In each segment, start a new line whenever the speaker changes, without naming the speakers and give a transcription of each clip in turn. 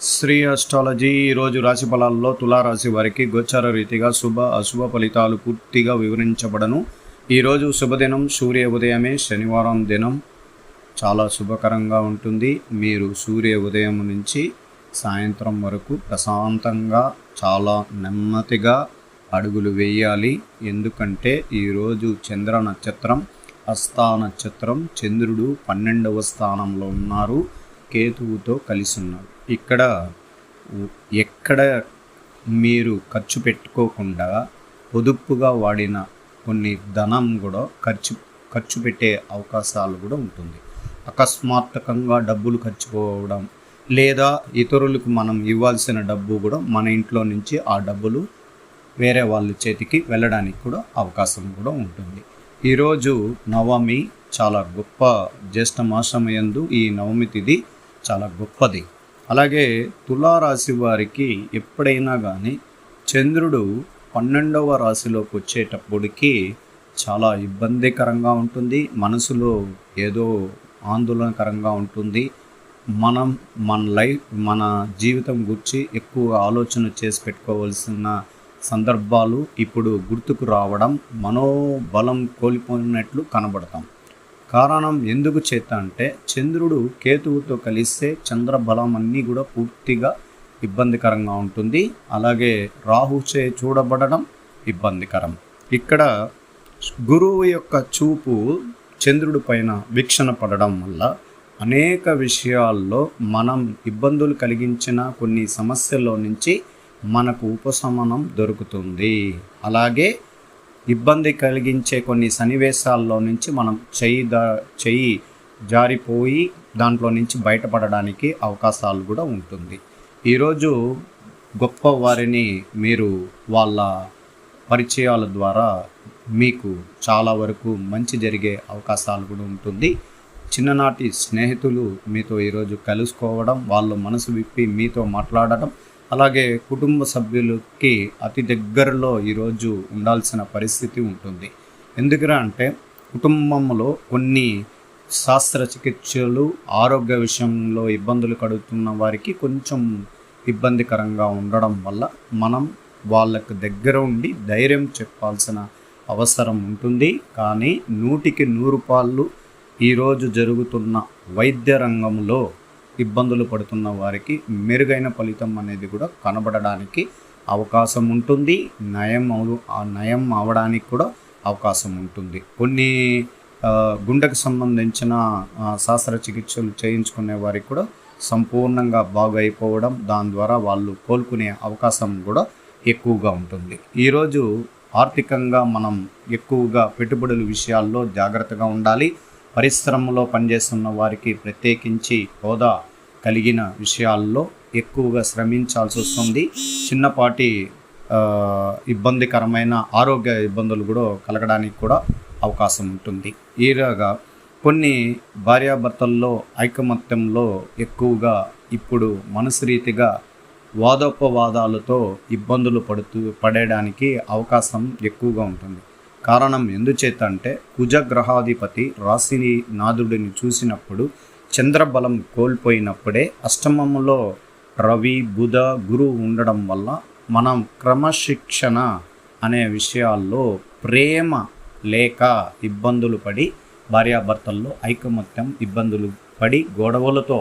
Shri astrology ఈరోజు రాశి ఫలాల్లో తులారాశి వారికి గోచార రీతిగా శుభ అశుభ ఫలితాలు పూర్తిగా వివరించబడను. ఈరోజు శుభదినం, సూర్య ఉదయమే, శనివారం దినం చాలా శుభకరంగా ఉంటుంది. మీరు సూర్య ఉదయం నుంచి సాయంత్రం వరకు ప్రశాంతంగా చాలా నెమ్మదిగా అడుగులు వేయాలి. ఎందుకంటే ఈరోజు చంద్ర నక్షత్రం, హస్తా నక్షత్రం, చంద్రుడు 12వ స్థానంలో ఉన్నారు, కేతువుతో కలిసి ఉన్నారు. ఎక్కడ మీరు ఖర్చు పెట్టుకోకుండా పొదుపుగా వాడిన కొన్ని ధనం కూడా ఖర్చు పెట్టే అవకాశాలు కూడా ఉంటుంది. అకస్మాత్తుకంగా డబ్బులు ఖర్చు పోవడం, లేదా ఇతరులకు మనం ఇవ్వాల్సిన డబ్బు కూడా మన ఇంట్లో నుంచి ఆ డబ్బులు వేరే వాళ్ళ చేతికి వెళ్ళడానికి కూడా అవకాశం కూడా ఉంటుంది. ఈరోజు నవమి చాలా గొప్ప, జ్యేష్ఠ మాసమయందు ఈ నవమి తిథి చాలా గొప్పది. అలాగే తులారాశి వారికి ఎప్పుడైనా కానీ చంద్రుడు 12వ రాశిలోకి వచ్చేటప్పటికి చాలా ఇబ్బందికరంగా ఉంటుంది. మనసులో ఏదో ఆందోళనకరంగా ఉంటుంది. మన జీవితం గురించి ఎక్కువ ఆలోచన చేసి పెట్టుకోవాల్సిన సందర్భాలు ఇప్పుడు గుర్తుకు రావడం, మనోబలం కోల్పోయినట్లు కనబడతాం. కారణం ఎందుకు చేత అంటే చంద్రుడు కేతువుతో కలిస్తే చంద్రబలం అన్నీ కూడా పూర్తిగా ఇబ్బందికరంగా ఉంటుంది. అలాగే రాహుచే చూడబడడం ఇబ్బందికరం. ఇక్కడ గురువు యొక్క చూపు చంద్రుడి పైన వీక్షణ పడడం వల్ల అనేక విషయాల్లో మనం ఇబ్బందులు కలిగించిన కొన్ని సమస్యల్లో నుంచి మనకు ఉపశమనం దొరుకుతుంది. అలాగే ఇబ్బంది కలిగించే కొన్ని సన్నివేశాల్లో నుంచి మనం చెయ్యి జారిపోయి దాంట్లో నుంచి బయటపడడానికి అవకాశాలు కూడా ఉంటుంది. ఈరోజు గొప్ప వారిని మీరు వాళ్ళ పరిచయాల ద్వారా మీకు చాలా వరకు మంచి జరిగే అవకాశాలు కూడా ఉంటుంది. చిన్ననాటి స్నేహితులు మీతో ఈరోజు కలుసుకోవడం, వాళ్ళ మనసు విప్పి మీతో మాట్లాడటం, అలాగే కుటుంబ సభ్యులకి అతి దగ్గరలో ఈరోజు ఉండాల్సిన పరిస్థితి ఉంటుంది. ఎందుకంటే కుటుంబంలో కొన్ని శస్త్రచికిత్సలు, ఆరోగ్య విషయంలో ఇబ్బందులు కడుగుతున్న వారికి కొంచెం ఇబ్బందికరంగా ఉండడం వల్ల మనం వాళ్ళకు దగ్గర ఉండి ధైర్యం చెప్పాల్సిన అవసరం ఉంటుంది. కానీ 100కి 100 పాళ్ళు ఈరోజు జరుగుతున్న వైద్య రంగంలో ఇబ్బందులు పడుతున్న వారికి మెరుగైన ఫలితం అనేది కూడా కనబడడానికి అవకాశం ఉంటుంది. నయం అవడానికి కూడా అవకాశం ఉంటుంది. కొన్ని గుండెకు సంబంధించిన శస్త్రచికిత్సలు చేయించుకునే వారికి కూడా సంపూర్ణంగా బాగైపోవడం, దాని ద్వారా వాళ్ళు కోలుకునే అవకాశం కూడా ఎక్కువగా ఉంటుంది. ఈరోజు ఆర్థికంగా మనం ఎక్కువగా పెట్టుబడుల విషయాల్లో జాగ్రత్తగా ఉండాలి. పరిశ్రమలో పనిచేస్తున్న వారికి ప్రత్యేకించి హోదా కలిగిన విషయాల్లో ఎక్కువగా శ్రమించాల్సి వస్తుంది. చిన్నపాటి ఇబ్బందికరమైన ఆరోగ్య ఇబ్బందులు కూడా కలగడానికి కూడా అవకాశం ఉంటుంది. ఈరోగా కొన్ని భార్యాభర్తల్లో ఐకమత్యంలో ఎక్కువగా ఇప్పుడు మనసు రీతిగా వాదోపవాదాలతో ఇబ్బందులు పడేయడానికి అవకాశం ఎక్కువగా ఉంటుంది. కారణం ఎందుచేత అంటే కుజగ్రహాధిపతి రాశిని నాదుడిని చూసినప్పుడు చంద్రబలం కోల్పోయినప్పుడే అష్టమంలో రవి, బుధ, గురువు ఉండడం వల్ల మనం క్రమశిక్షణ అనే విషయాల్లో ప్రేమ లేక ఇబ్బందులు పడి, భార్యాభర్తల్లో ఐకమత్యం ఇబ్బందులు పడి గొడవలతో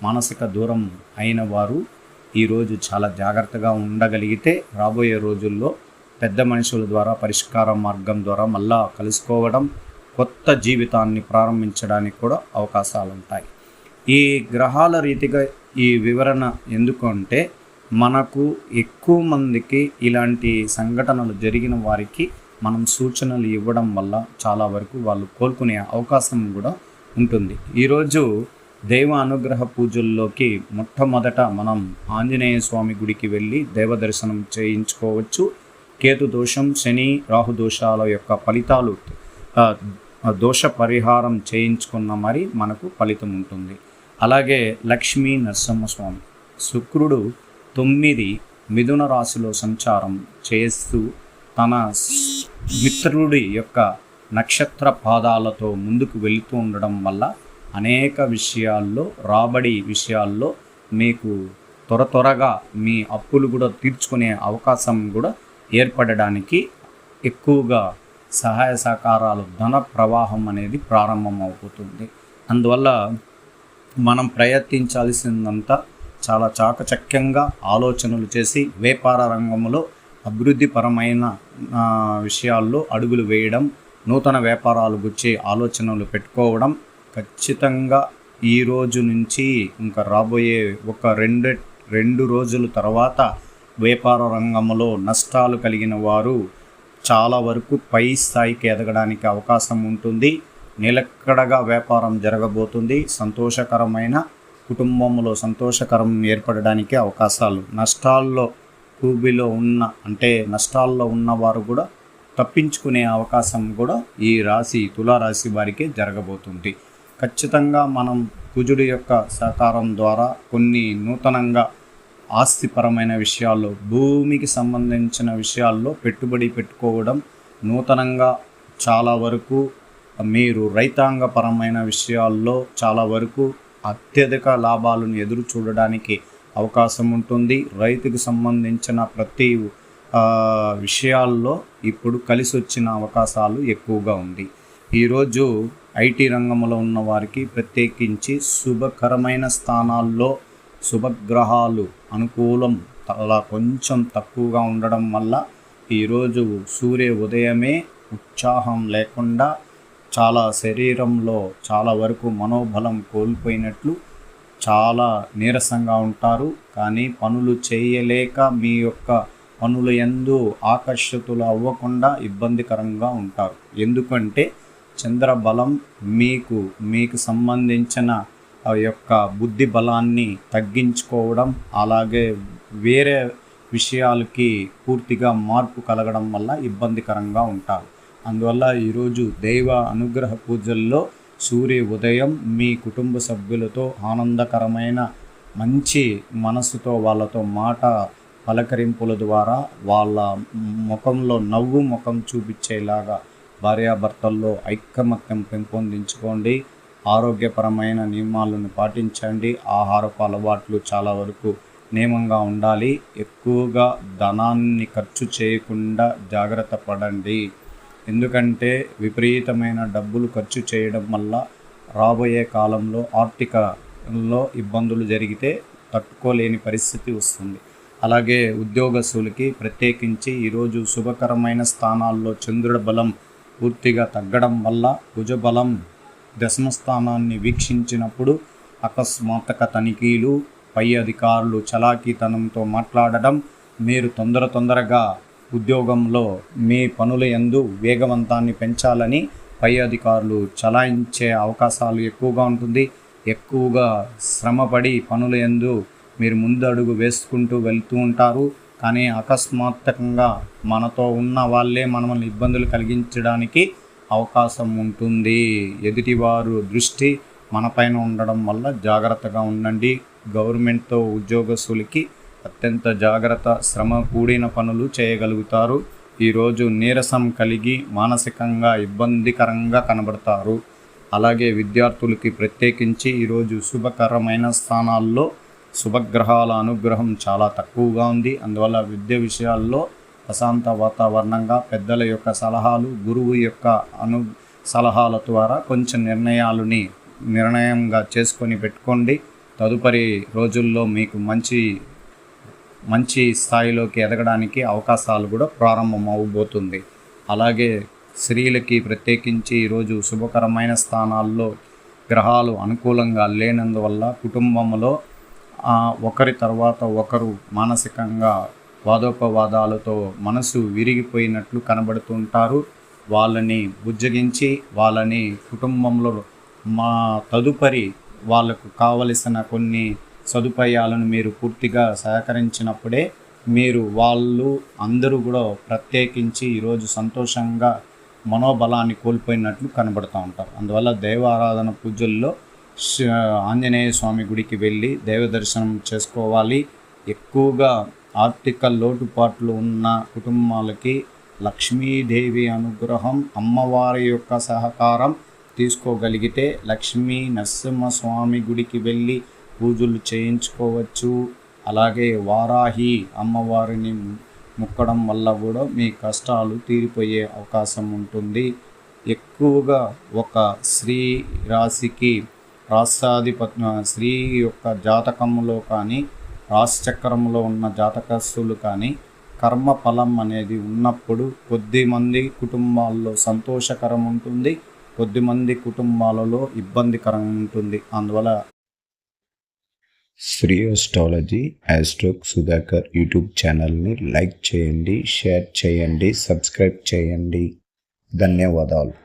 మానసిక దూరం అయిన వారు ఈరోజు చాలా జాగ్రత్తగా ఉండగలిగితే రాబోయే రోజుల్లో పెద్ద మనుషుల ద్వారా పరిష్కార మార్గం ద్వారా మళ్ళా కలుసుకోవడం, కొత్త జీవితాన్ని ప్రారంభించడానికి కూడా అవకాశాలు ఉంటాయి. ఈ గ్రహాల రీతిగా ఈ వివరణ ఎందుకు అంటే మనకు ఎక్కువ మందికి ఇలాంటి సంఘటనలు జరిగిన వారికి మనం సూచనలు ఇవ్వడం వల్ల చాలా వరకు వాళ్ళు కోలుకునే అవకాశం కూడా ఉంటుంది. ఈరోజు దైవ అనుగ్రహ పూజల్లోకి మొట్టమొదట మనం ఆంజనేయ స్వామి గుడికి వెళ్ళి దైవ దర్శనం చేయించుకోవచ్చు. కేతు దోషం, శని, రాహు దోషాల యొక్క ఫలితాలు దోష పరిహారం చేయించుకున్న మరి మనకు ఫలితం ఉంటుంది. అలాగే లక్ష్మీ నరసింహస్వామి శుక్రుడు 9 మిథున రాశిలో సంచారం చేస్తూ తన మిత్రుడి యొక్క నక్షత్ర పాదాలతో ముందుకు వెళుతూ ఉండడం వల్ల అనేక విషయాల్లో, రాబడి విషయాల్లో మీకు త్వరగా మీ అప్పులు కూడా తీర్చుకునే అవకాశం కూడా ఏర్పడడానికి ఎక్కువగా సహాయ సహకారాలు, ధన ప్రవాహం అనేది ప్రారంభమవుతుంది. అందువల్ల మనం ప్రయత్నించాల్సిందంతా చాలా చాకచక్యంగా ఆలోచనలు చేసి వ్యాపార రంగంలో అభివృద్ధిపరమైన విషయాల్లో అడుగులు వేయడం, నూతన వ్యాపారాలు గురించి ఆలోచనలు పెట్టుకోవడం. ఖచ్చితంగా ఈ రోజు నుంచి ఇంకా రాబోయే ఒక రెండు రోజుల తర్వాత వ్యాపార రంగంలో నష్టాలు కలిగిన వారు చాలా వరకు పై స్థాయికి ఎదగడానికి అవకాశం ఉంటుంది. నిలకడగా వ్యాపారం జరగబోతుంది. సంతోషకరమైన కుటుంబంలో సంతోషకరం ఏర్పడడానికి అవకాశాలు, నష్టాల్లో కూబిలో నష్టాల్లో ఉన్నవారు కూడా తప్పించుకునే అవకాశం కూడా ఈ తులారాశి వారికి జరగబోతుంది. ఖచ్చితంగా మనం కుజుడి యొక్క సహకారం ద్వారా కొన్ని నూతనంగా ఆస్తిపరమైన విషయాల్లో, భూమికి సంబంధించిన విషయాల్లో పెట్టుబడి పెట్టుకోవడం, నూతనంగా చాలా వరకు మీరు రైతాంగపరమైన విషయాల్లో చాలా వరకు అత్యధిక లాభాలను ఎదురు చూడడానికి అవకాశం ఉంటుంది. రైతుకు సంబంధించిన ప్రతి విషయాల్లో ఇప్పుడు కలిసి వచ్చిన అవకాశాలు ఎక్కువగా ఉంది. ఈరోజు ఐటీ రంగంలో ఉన్న వారికి ప్రత్యేకించి శుభకరమైన స్థానాల్లో శుభగ్రహాలు అనుకూలం అలా కొంచెం తక్కువగా ఉండడం వల్ల ఈరోజు సూర్య ఉదయమే ఉత్సాహం లేకుండా చాలా శరీరంలో చాలా వరకు మనోబలం కోల్పోయినట్లు చాలా నీరసంగా ఉంటారు. కానీ పనులు చేయలేక మీ యొక్క పనులు యందు ఆకర్షితులు అవ్వకుండా ఇబ్బందికరంగా ఉంటారు. ఎందుకంటే చంద్రబలం మీకు సంబంధించిన యొక్క బుద్ధి బలాన్ని తగ్గించుకోవడం, అలాగే వేరే విషయాలకి పూర్తిగా మార్పు కలగడం వల్ల ఇబ్బందికరంగా ఉంటారు. అందువల్ల ఈరోజు దైవ అనుగ్రహ పూజల్లో సూర్య ఉదయం మీ కుటుంబ సభ్యులతో ఆనందకరమైన మంచి మనసుతో వాళ్ళతో మాట పలకరింపుల ద్వారా వాళ్ళ ముఖంలో నవ్వు ముఖం చూపించేలాగా భార్యాభర్తల్లో ఐకమత్యం పెంపొందించుకోండి. ఆరోగ్యపరమైన నియమాలను పాటించండి. ఆహారపు అలవాట్లు చాలా వరకు నియమంగా ఉండాలి. ఎక్కువగా ధనాన్ని ఖర్చు చేయకుండా జాగ్రత్త పడండి. ఎందుకంటే విపరీతమైన డబ్బులు ఖర్చు చేయడం వల్ల రాబోయే కాలంలో ఆర్థికంలో ఇబ్బందులు జరిగితే తట్టుకోలేని పరిస్థితి వస్తుంది. అలాగే ఉద్యోగస్తులకి ప్రత్యేకించి ఈరోజు శుభకరమైన స్థానాల్లో చంద్రుడి బలం పూర్తిగా తగ్గడం వల్ల కుజబలం దశమ స్థానాన్ని వీక్షించినప్పుడు అకస్మాత్తుగా తనిఖీలు, పై అధికారులు చలాకీతనంతో మాట్లాడడం, మీరు తొందరగా ఉద్యోగంలో మీ పనుల యందు వేగవంతాన్ని పెంచాలని పై అధికారులు చలాయించే అవకాశాలు ఎక్కువగా ఉంటుంది. ఎక్కువగా శ్రమపడి పనుల యందు మీరు ముందు అడుగు వేసుకుంటూ వెళ్తూ ఉంటారు. కానీ అకస్మాత్తుగా మనతో ఉన్న వాళ్ళే మనల్ని ఇబ్బందులు కలిగించడానికి అవకాశం ఉంటుంది. ఎదుటివారు దృష్టి మనపైన ఉండడం వల్ల జాగ్రత్తగా ఉండండి. గవర్నమెంట్తో ఉద్యోగస్తులకి అత్యంత జాగ్రత్త, శ్రమ కూడిన పనులు చేయగలుగుతారు. ఈరోజు నీరసం కలిగి మానసికంగా ఇబ్బందికరంగా కనబడతారు. అలాగే విద్యార్థులకి ప్రత్యేకించి ఈరోజు శుభకరమైన స్థానాల్లో శుభగ్రహాల అనుగ్రహం చాలా తక్కువగా ఉంది. అందువల్ల విద్య విషయాల్లో ప్రశాంత వాతావరణంగా పెద్దల యొక్క సలహాలు, గురువు యొక్క సలహాల ద్వారా కొంచెం నిర్ణయంగా చేసుకొని పెట్టుకోండి. తదుపరి రోజుల్లో మీకు మంచి స్థాయిలోకి ఎదగడానికి అవకాశాలు కూడా ప్రారంభం అవబోతుంది. అలాగే స్త్రీలకి ప్రత్యేకించి ఈరోజు శుభకరమైన స్థానాల్లో గ్రహాలు అనుకూలంగా లేనందువల్ల కుటుంబంలో ఒకరి తర్వాత ఒకరు మానసికంగా వాదోపవాదాలతో మనసు విరిగిపోయినట్లు కనబడుతుంటారు. వాళ్ళని బుజ్జగించి వాళ్ళని కుటుంబంలో తదుపరి వాళ్ళకు కావలసిన కొన్ని సదుపాయాలను మీరు పూర్తిగా సహకరించినప్పుడే వాళ్ళు అందరూ కూడా ప్రత్యేకించి ఈరోజు సంతోషంగా మనోబలాన్ని కోల్పోయినట్లు కనబడుతూ ఉంటారు. అందువల్ల దైవ ఆరాధన పూజల్లో ఆంజనేయ స్వామి గుడికి వెళ్ళి దైవ దర్శనం చేసుకోవాలి. ఎక్కువగా ఆర్థిక లోటుపాట్లు ఉన్న కుటుంబాలకి లక్ష్మీదేవి అనుగ్రహం, అమ్మవారి యొక్క సహకారం తీసుకోగలిగితే లక్ష్మీ నరసింహస్వామి గుడికి వెళ్ళి పూజలు చేయించుకోవచ్చు. అలాగే వారాహి అమ్మవారిని మొక్కడం వల్ల కూడా మీ కష్టాలు తీరిపోయే అవకాశం ఉంటుంది. ఎక్కువగా ఒక స్త్రీ రాశికి స్త్రీ యొక్క జాతకంలో కానీ రాశిచక్రంలో ఉన్న జాతకస్తులు కానీ కర్మ ఫలం అనేది ఉన్నప్పుడు కొద్దిమంది కుటుంబాల్లో సంతోషకరం ఉంటుంది, కొద్దిమంది కుటుంబాలలో ఇబ్బందికరం ఉంటుంది. అందువల్ల శ్రీ ఆస్ట్రాలజీ ఆస్ట్రోక్ సుధాకర్ యూట్యూబ్ ఛానల్ని లైక్ చేయండి, షేర్ చేయండి, సబ్స్క్రైబ్ చేయండి. ధన్యవాదాలు.